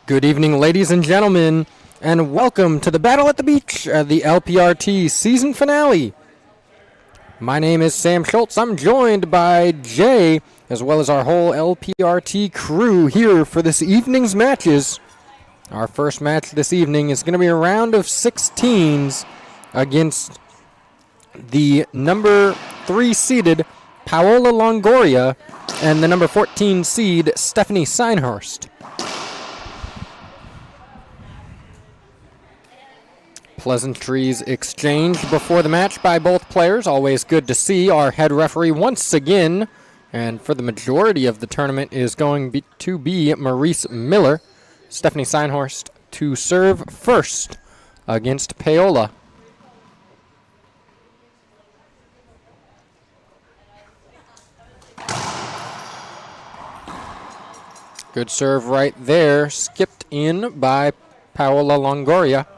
Good evening, ladies and gentlemen, and welcome to the Battle at the Beach, the LPRT season finale. My name is Sam Schultz. I'm joined by Jay, as well as our whole LPRT crew here for this evening's matches. Our first match this evening is going to be a round of 16s against the number 3 seeded Paola Longoria and the number 14 seed Stephanie Synhorst. Pleasantries exchanged before the match by both players. Always good to see. Our head referee once again, and for the majority of the tournament, is going to be Maurice Miller. Stephanie Synhorst to serve first against Paola. Good serve right there. Skipped in by Paola Longoria.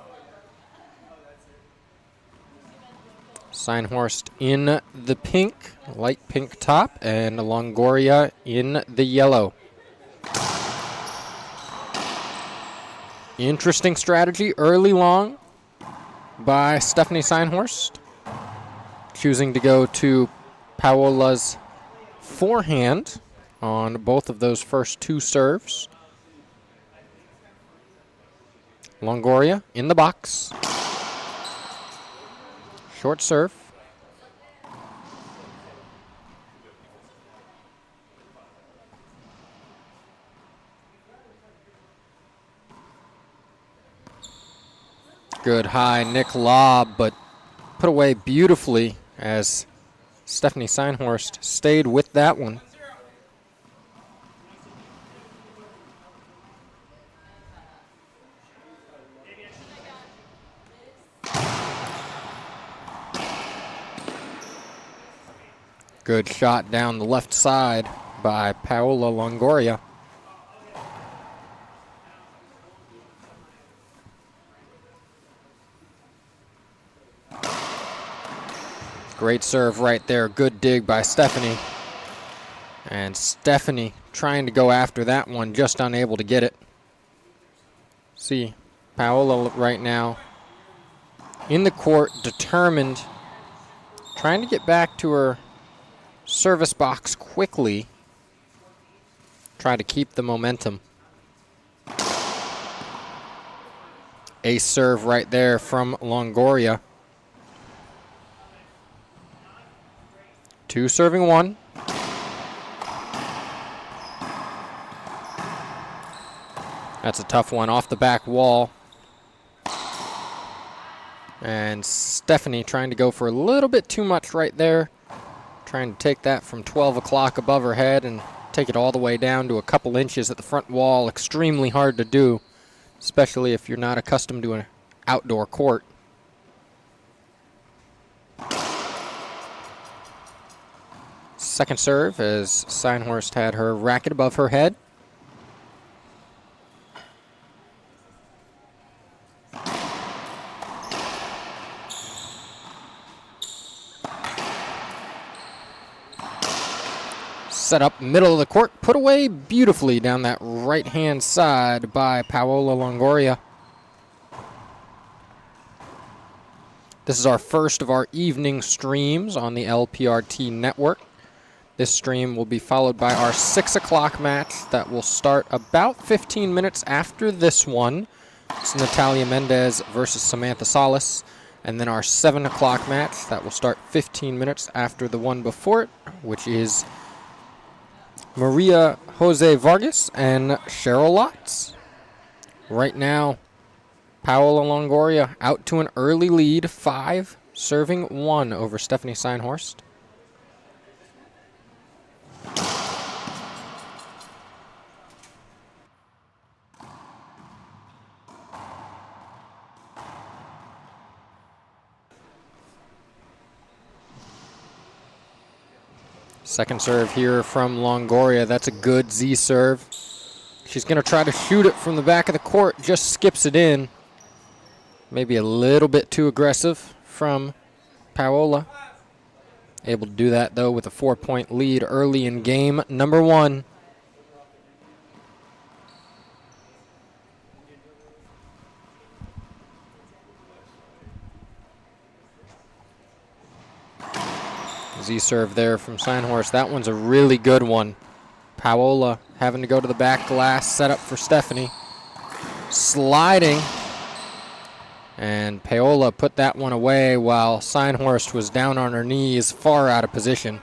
Synhorst in the pink, light pink top, and Longoria in the yellow. Interesting strategy, early long by Stephanie Synhorst, choosing to go to Paola's forehand on both of those first two serves. Longoria in the box. Short serve. Good high Nick lob, but put away beautifully as Stephanie Synhorst stayed with that one. Good shot down the left side by Paola Longoria. Great serve right there. Good dig by Stephanie. And Stephanie trying to go after that one, just unable to get it. See, Paola right now in the court, determined, trying to get back to her service box quickly. Try to keep the momentum. Ace serve right there from Longoria. 2 serving 1. That's a tough one off the back wall. And Stephanie trying to go for a little bit too much right there. Trying to take that from 12 o'clock above her head and take it all the way down to a couple inches at the front wall. Extremely hard to do, especially if you're not accustomed to an outdoor court. Second serve as Synhorst had her racket above her head. Set up middle of the court, put away beautifully down that right-hand side by Paola Longoria. This is our first of our evening streams on the LPRT network. This stream will be followed by our 6 o'clock match that will start about 15 minutes after this one. It's Natalia Mendez versus Samantha Salas. And then our 7 o'clock match that will start 15 minutes after the one before it, which is Maria Jose Vargas and Cheryl Lotz. Right now, Paola Longoria out to an early lead, 5 serving 1 over Stephanie Synhorst. Second serve here from Longoria. That's a good Z serve. She's going to try to shoot it from the back of the court. Just skips it in. Maybe a little bit too aggressive from Paola. Able to do that, though, with a 4-point lead early in game number 1. Z serve there from Synhorst. That one's a really good one. Paola having to go to the back glass, set up for Stephanie. Sliding. And Paola put that one away while Synhorst was down on her knees, far out of position.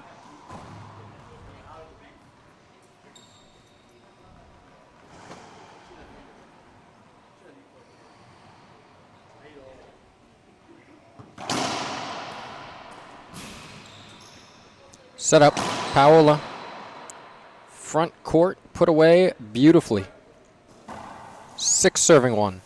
Set up, Paola. Front court, put away beautifully. 6 serving 1.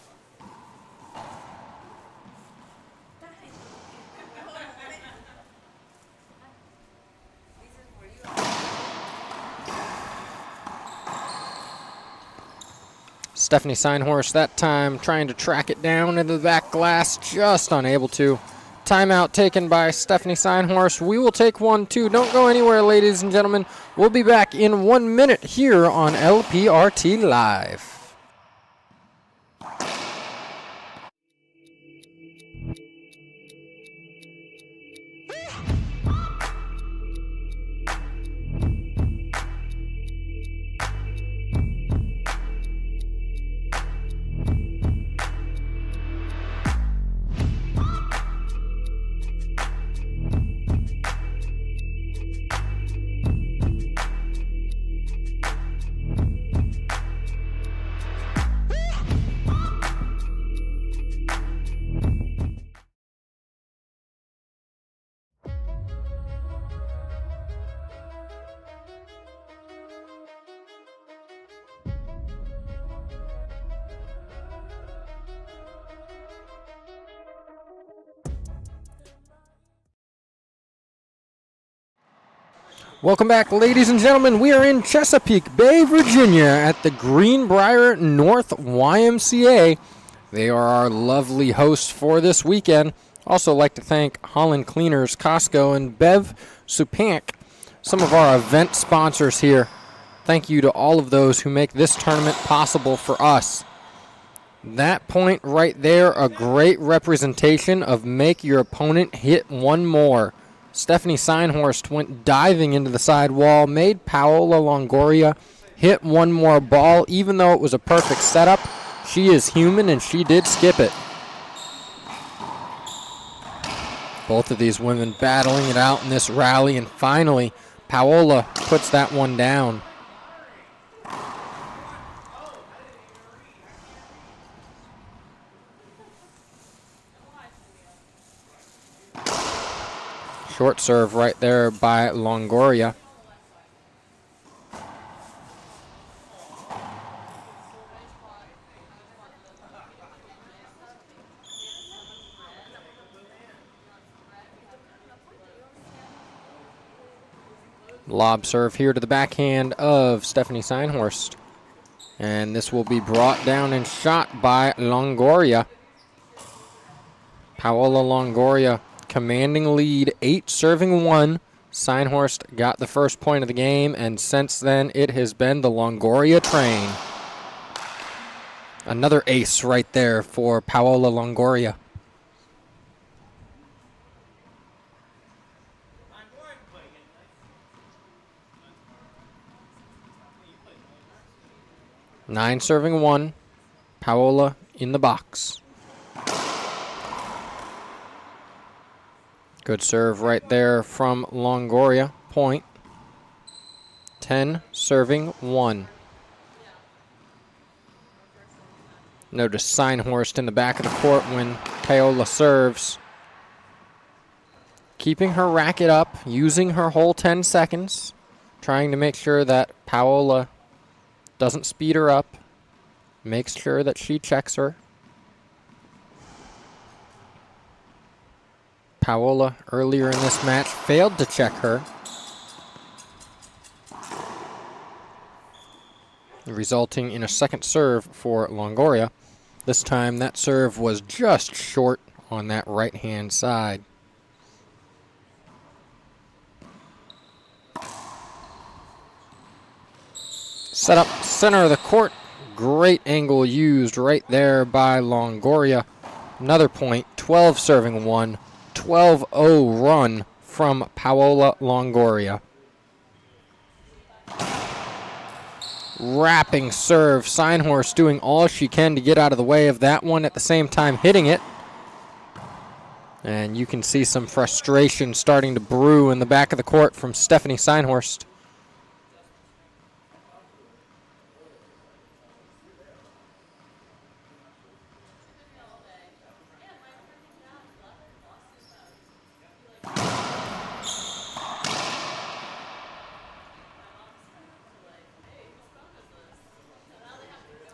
Stephanie Synhorst that time trying to track it down into the back glass, just unable to. Timeout taken by Stephanie Synhorst. We will take 1, 2. Don't go anywhere, ladies and gentlemen. We'll be back in 1 minute here on LPRT Live. Welcome back, ladies and gentlemen. We are in Chesapeake Bay, Virginia at the Greenbrier North YMCA. They are our lovely hosts for this weekend. Also like to thank Holland Cleaners, Costco, and Bev Supank, some of our event sponsors here. Thank you to all of those who make this tournament possible for us. That point right there, a great representation of make your opponent hit one more. Stephanie Synhorst went diving into the side wall, made Paola Longoria hit one more ball. Even though it was a perfect setup, she is human and she did skip it. Both of these women battling it out in this rally, and finally Paola puts that one down. Short serve right there by Longoria. Lob serve here to the backhand of Stephanie Synhorst. And this will be brought down and shot by Longoria. Paola Longoria commanding lead, 8 serving 1. Synhorst got the first point of the game, and since then it has been the Longoria train. Another ace right there for Paola Longoria. Nine serving 1. Paola in the box. Good serve right there from Longoria. Point. 10 serving 1. Notice Synhorst in the back of the court when Paola serves. Keeping her racket up, using her whole 10 seconds. Trying to make sure that Paola doesn't speed her up. Makes sure that she checks her. Paola earlier in this match failed to check her, resulting in a second serve for Longoria. This time that serve was just short on that right-hand side. Set up center of the court. Great angle used right there by Longoria. Another point, 12 serving 1. 12-0 run from Paola Longoria. Wrapping serve. Synhorst doing all she can to get out of the way of that one, at the same time hitting it. And you can see some frustration starting to brew in the back of the court from Stephanie Synhorst.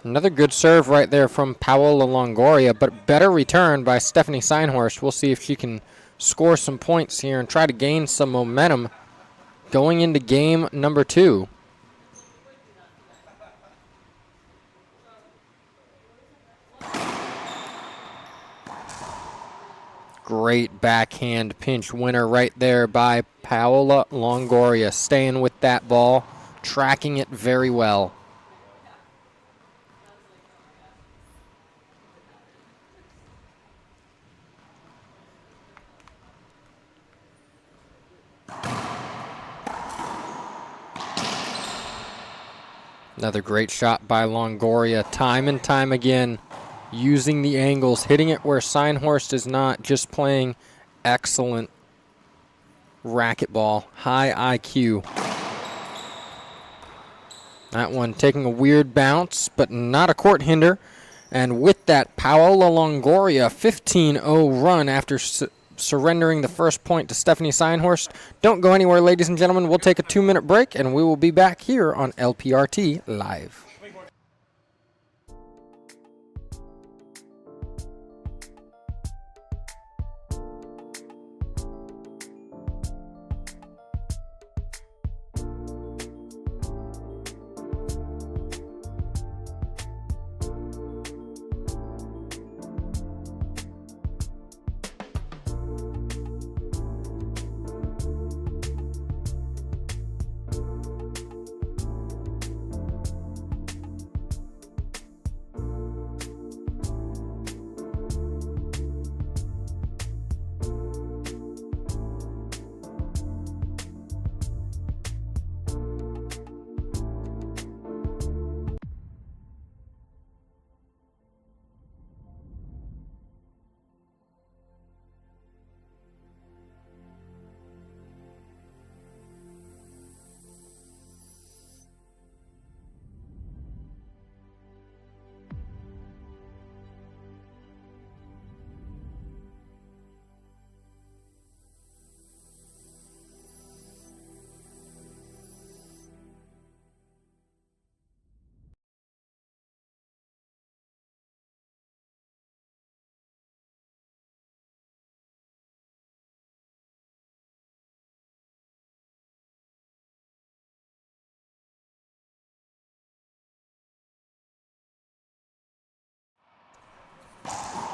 Another good serve right there from Paola Longoria, but better return by Stephanie Synhorst. We'll see if she can score some points here and try to gain some momentum going into game number 2. Great backhand pinch winner right there by Paola Longoria, staying with that ball, tracking it very well. Another great shot by Longoria, time and time again, using the angles, hitting it where Synhorst is not, just playing excellent racquetball, high IQ. That one taking a weird bounce, but not a court hinder. And with that, Paola Longoria, 15-0 run after surrendering the first point to Stephanie Synhorst. Don't go anywhere, ladies and gentlemen. We'll take a 2-minute break, and we will be back here on LPRT Live.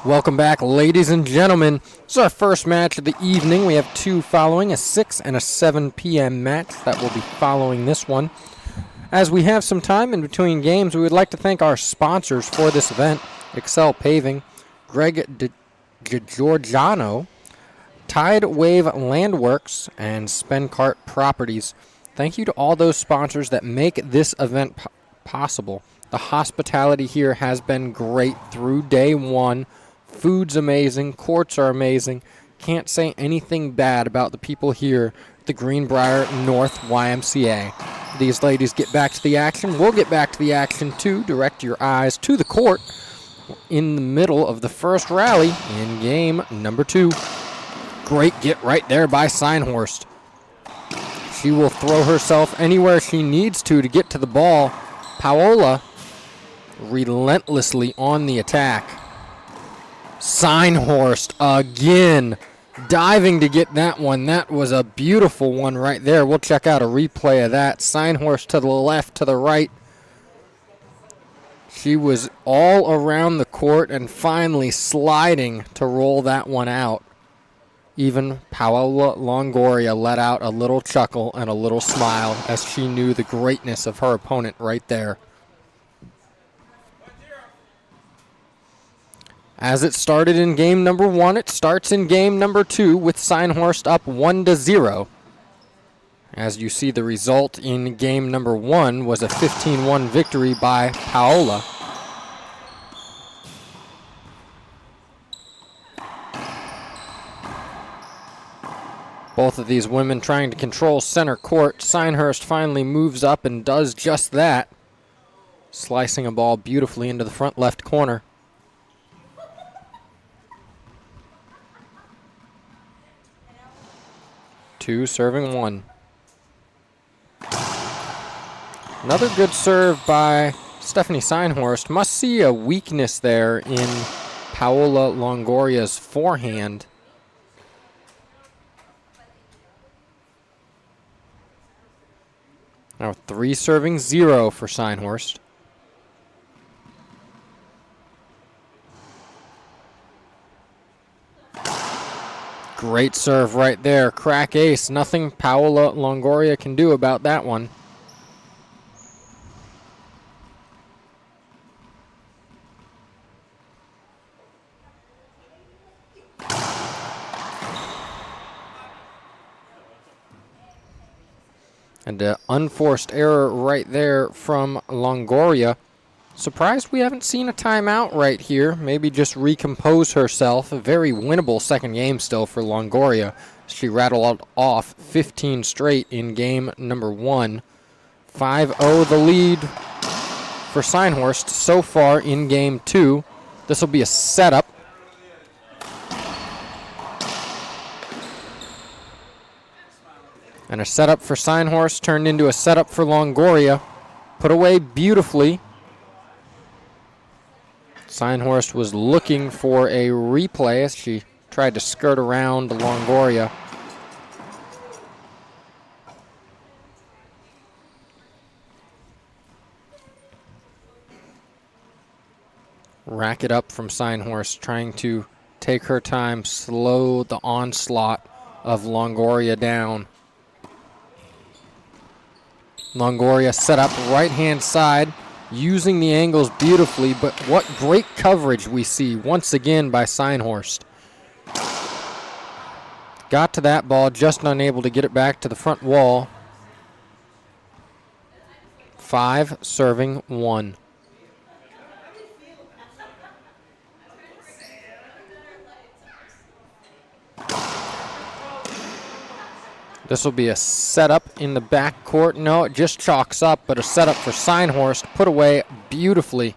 Welcome back, ladies and gentlemen. This is our first match of the evening. We have 2 following, a 6 and a 7 p.m. match that will be following this one. As we have some time in between games, we would like to thank our sponsors for this event: Excel Paving, Greg DiGiorgiano, Tide Wave Landworks, and Spencart Properties. Thank you to all those sponsors that make this event possible. The hospitality here has been great through day one. Food's amazing. Courts are amazing. Can't say anything bad about the people here at the Greenbrier North YMCA. These ladies get back to the action. We'll get back to the action too. Direct your eyes to the court in the middle of the first rally in game number 2. Great get right there by Synhorst. She will throw herself anywhere she needs to get to the ball. Paola relentlessly on the attack. Synhorst again diving to get that one. That was a beautiful one right there. We'll check out a replay of that. Synhorst to the left, to the right. She was all around the court and finally sliding to roll that one out. Even Paola Longoria let out a little chuckle and a little smile as she knew the greatness of her opponent right there. As it started in game number 1, it starts in game number 2 with Synhorst up 1-0. As you see, the result in game number 1 was a 15-1 victory by Paola. Both of these women trying to control center court. Synhorst finally moves up and does just that, slicing a ball beautifully into the front left corner. Two serving one. Another good serve by Stephanie Synhorst. Must see a weakness there in Paola Longoria's forehand. Now 3 serving 0 for Synhorst. Great serve right there. Crack ace. Nothing Paola Longoria can do about that one. And an unforced error right there from Longoria. Surprised we haven't seen a timeout right here. Maybe just recompose herself. A very winnable second game still for Longoria. She rattled off 15 straight in game number 1. 5-0 the lead for Synhorst so far in game 2. This will be a setup. And a setup for Synhorst turned into a setup for Longoria. Put away beautifully. Synhorst was looking for a replay as she tried to skirt around Longoria. Rack it up from Synhorst, trying to take her time, slow the onslaught of Longoria down. Longoria set up right-hand side, using the angles beautifully, but what great coverage we see once again by Synhorst. Got to that ball, just unable to get it back to the front wall. 5 serving 1. This will be a setup in the back court. No, it just chalks up, but a setup for Synhorst. Put away beautifully.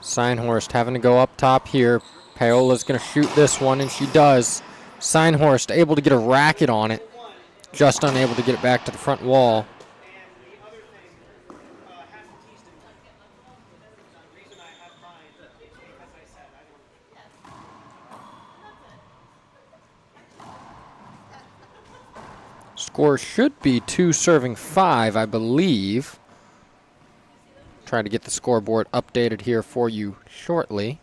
Synhorst having to go up top here. Paola's going to shoot this one, and she does. Synhorst able to get a racket on it. Just unable to get it back to the front wall. Score should be 2 serving 5, I believe. Try to get the scoreboard updated here for you shortly.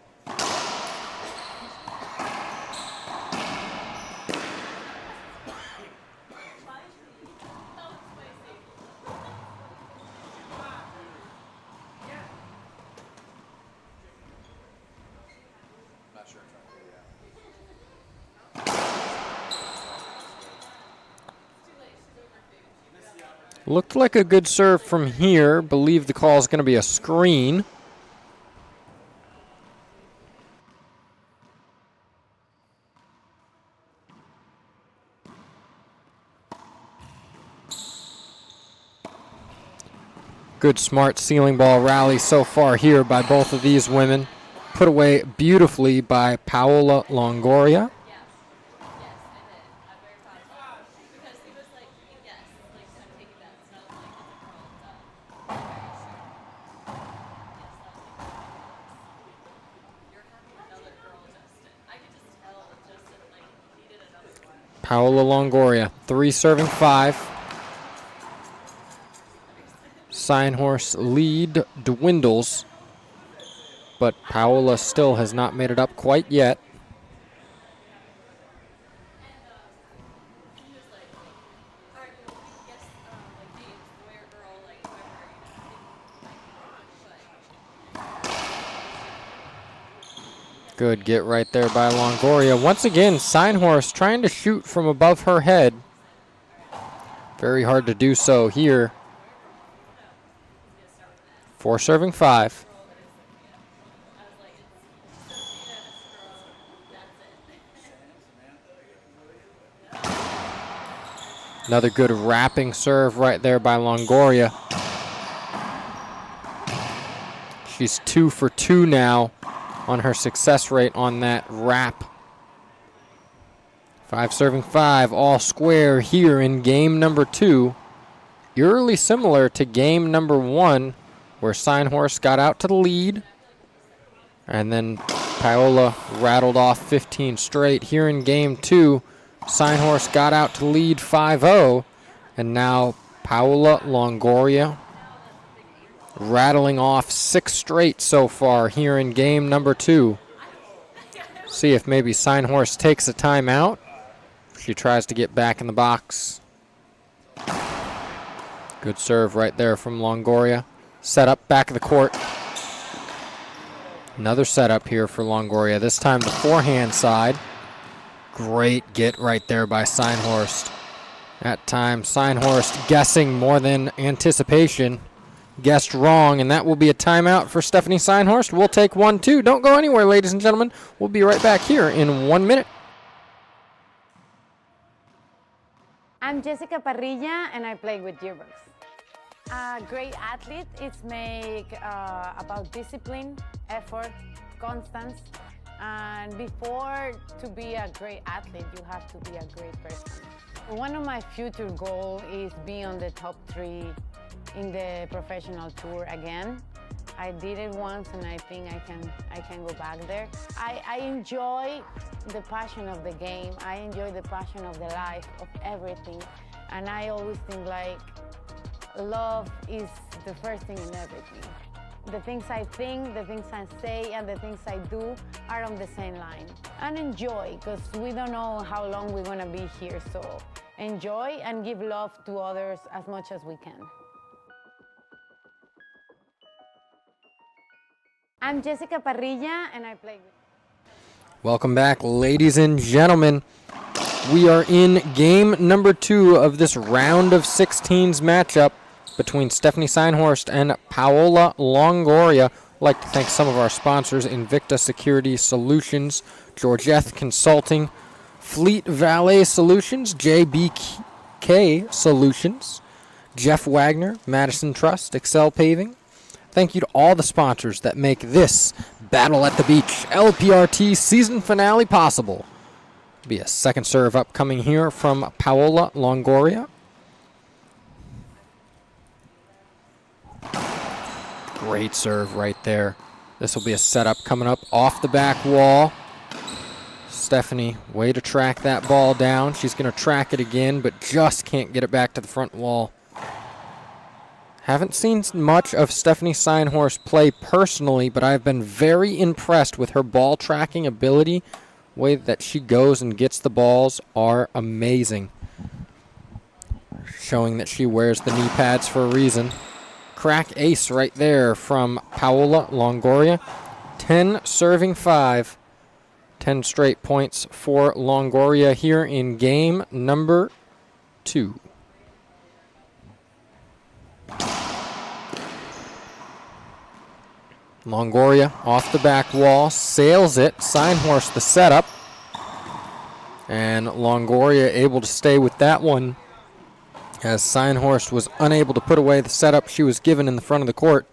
Looked like a good serve from here. Believe the call is going to be a screen. Good smart ceiling ball rally so far here by both of these women. Put away beautifully by Paola Longoria. Paola Longoria, 3 serving 5. Synhorst lead dwindles, but Paola still has not made it up quite yet. Good get right there by Longoria. Once again, Synhorst trying to shoot from above her head. Very hard to do so here. 4 serving 5. Another good wrapping serve right there by Longoria. She's 2 for 2 now on her success rate on that wrap. 5 serving 5, all square here in game number 2. Eerily similar to game number 1, where Synhorst got out to the lead, and then Paola rattled off 15 straight. Here in game 2, Synhorst got out to lead 5-0, and now Paola Longoria rattling off 6 straight so far here in game number 2. See if maybe Synhorst takes a timeout. She tries to get back in the box. Good serve right there from Longoria. Set up back of the court. Another setup here for Longoria. This time the forehand side. Great get right there by Synhorst. That time Synhorst guessing more than anticipation. Guessed wrong, and that will be a timeout for Stephanie Synhorst. We'll take 1-2. Don't go anywhere, ladies and gentlemen. We'll be right back here in 1 minute. I'm Jessica Parrilla, and I play with Gearbox. A great athlete is about discipline, effort, constance, and before to be a great athlete, you have to be a great person. One of my future goals is be on the top 3 in the professional tour again. I did it once, and I think I can go back there. I enjoy the passion of the game. I enjoy the passion of the life, of everything. And I always think like love is the first thing in everything. The things I think, the things I say, and the things I do are on the same line. And enjoy, because we don't know how long we're gonna be here. So enjoy and give love to others as much as we can. I'm Jessica Parrilla, and I play with... Welcome back, ladies and gentlemen. We are in game number 2 of this round of 16s matchup between Stephanie Synhorst and Paola Longoria. I'd like to thank some of our sponsors: Invicta Security Solutions, Georgette Consulting, Fleet Valet Solutions, JBK Solutions, Jeff Wagner, Madison Trust, Excel Paving. Thank you to all the sponsors that make this Battle at the Beach LPRT season finale possible. Be a second serve upcoming here from Paola Longoria. Great serve right there. This will be a setup coming up off the back wall. Stephanie, way to track that ball down. She's going to track it again, but just can't get it back to the front wall. Haven't seen much of Stephanie Synhorst play personally, but I've been very impressed with her ball tracking ability. The way that she goes and gets the balls are amazing. Showing that she wears the knee pads for a reason. Crack ace right there from Paola Longoria. 10 serving 5. 10 straight points for Longoria here in game number 2. Longoria off the back wall, sails it. Synhorst the setup. And Longoria able to stay with that one, as Synhorst was unable to put away the setup she was given in the front of the court.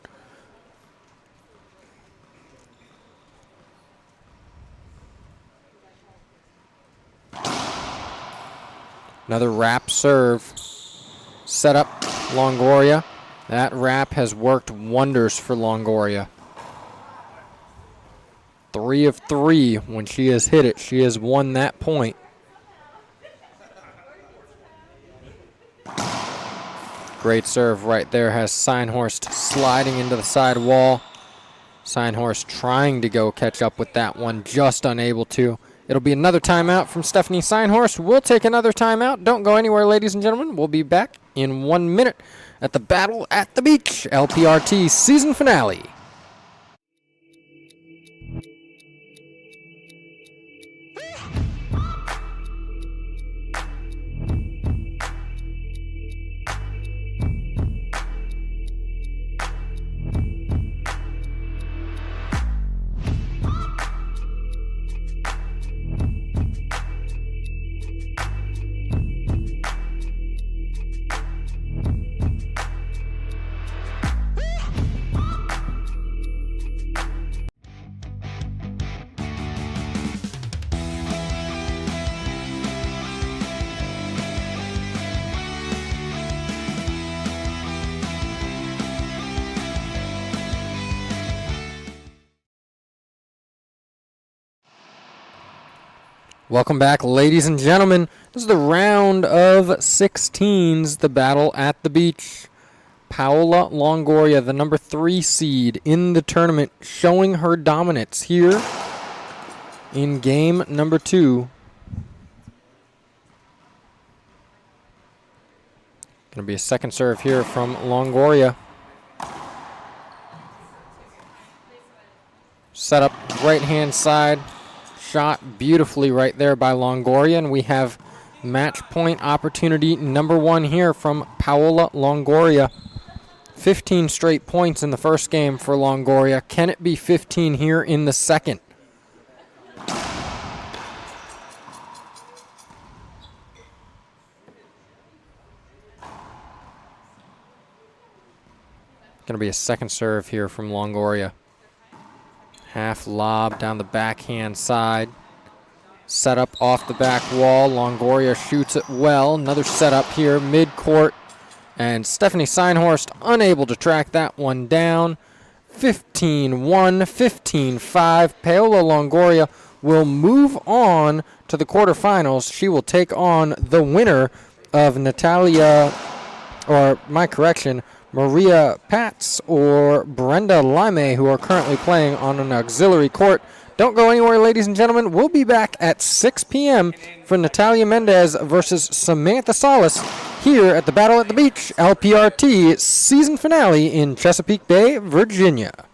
Another wrap serve. Set up Longoria. That wrap has worked wonders for Longoria. 3 of 3 when she has hit it. She has won that point. Great serve right there has Synhorst sliding into the side wall. Synhorst trying to go catch up with that one, just unable to. It'll be another timeout from Stephanie Synhorst. We'll take another timeout. Don't go anywhere, ladies and gentlemen. We'll be back in 1 minute at the Battle at the Beach LPRT season finale. Welcome back, ladies and gentlemen. This is the round of 16s, the Battle at the Beach. Paola Longoria, the number 3 seed in the tournament, showing her dominance here in game number 2. Going to be a second serve here from Longoria. Set up right-hand side. Shot beautifully right there by Longoria, and we have match point opportunity number 1 here from Paola Longoria. 15 straight points in the first game for Longoria. Can it be 15 here in the second? Going to be a second serve here from Longoria. Half lob down the backhand side. Set up off the back wall. Longoria shoots it well. Another setup here mid-court. And Stephanie Synhorst unable to track that one down. 15-1, 15-5. Paola Longoria will move on to the quarterfinals. She will take on the winner of Maria Patz or Brenda Lime, who are currently playing on an auxiliary court. Don't go anywhere, ladies and gentlemen. We'll be back at 6 p.m. for Natalia Mendez versus Samantha Salas here at the Battle at the Beach LPRT season finale in Chesapeake Bay, Virginia.